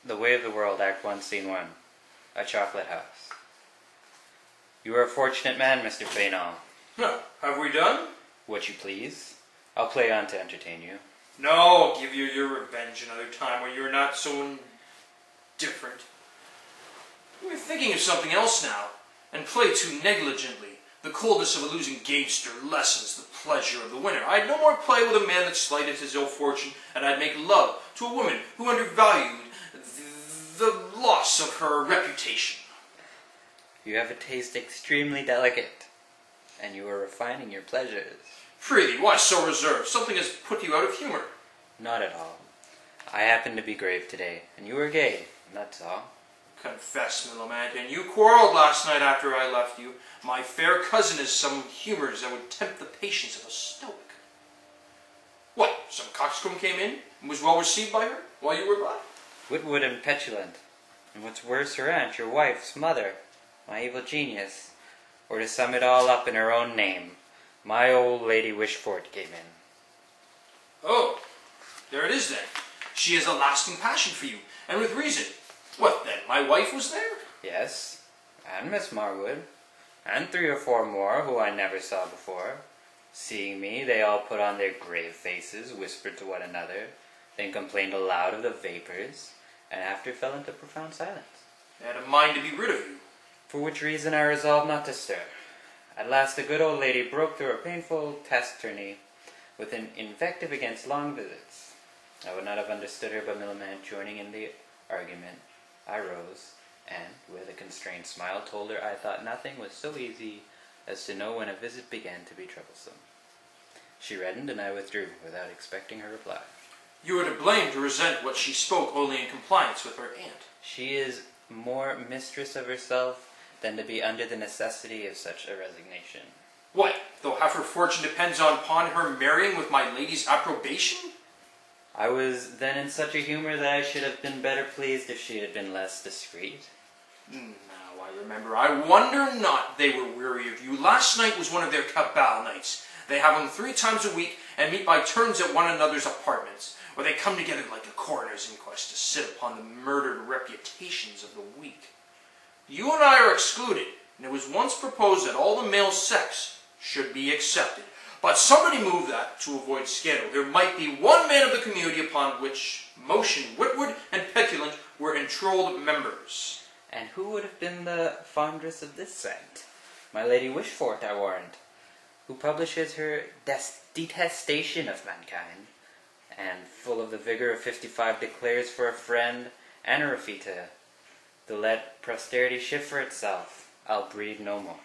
The Way of the World, Act 1, Scene 1. A chocolate house. You are a fortunate man, Mr. Fainall. Have we done? What you please. I'll play on to entertain you. No, I'll give you your revenge another time when you're not so indifferent. We're thinking of something else now, and play too negligently. The coldness of a losing gamester lessens the pleasure of the winner. I'd no more play with a man that slighted his ill fortune, and I'd make love to a woman who undervalued the loss of her reputation. You have a taste extremely delicate, and you are refining your pleasures. Freely, why so reserved? Something has put you out of humor. Not at all. I happen to be grave today, and you are gay, that's all. Confess, Millamant, you quarreled last night after I left you. My fair cousin has some humours that would tempt the patience of a stoic. What, some coxcomb came in and was well received by her while you were by? Witwoud and petulant, and what's worse, her aunt, your wife's mother, my evil genius, or to sum it all up in her own name, my old lady Wishfort came in. Oh, there it is then. She has a lasting passion for you, and with reason. What then, my wife was there? Yes, and Miss Marwood, and 3 or 4 more who I never saw before. Seeing me, they all put on their grave faces, whispered to one another, then complained aloud of the vapors, and after fell into profound silence. They had a mind to be rid of you. For which reason I resolved not to stir. At last the good old lady broke through a painful taciturnity with an invective against long visits. I would not have understood her, but Millamant joining in the argument, I rose, and, with a constrained smile, told her I thought nothing was so easy as to know when a visit began to be troublesome. She reddened, and I withdrew, without expecting her reply. You are to blame to resent what she spoke only in compliance with her aunt. She is more mistress of herself than to be under the necessity of such a resignation. What, though half her fortune depends upon her marrying with my lady's approbation? I was then in such a humour that I should have been better pleased if she had been less discreet. Now I remember. I wonder not they were weary of you. Last night was one of their cabal nights. They have them 3 times a week and meet by turns at one another's apartments, where they come together like a coroner's inquest to sit upon the murdered reputations of the weak. You and I are excluded, and it was once proposed that all the male sex should be accepted. But somebody moved that to avoid scandal. There might be one man of the community upon which motion Witwoud and Petulant were entrolled members. And who would have been the fondress of this sect? My lady Wishfort, I warrant, who publishes her detestation of mankind, and full of the vigour of 55 declares for a friend and a Rafita, to let posterity shift for itself, I'll breed no more.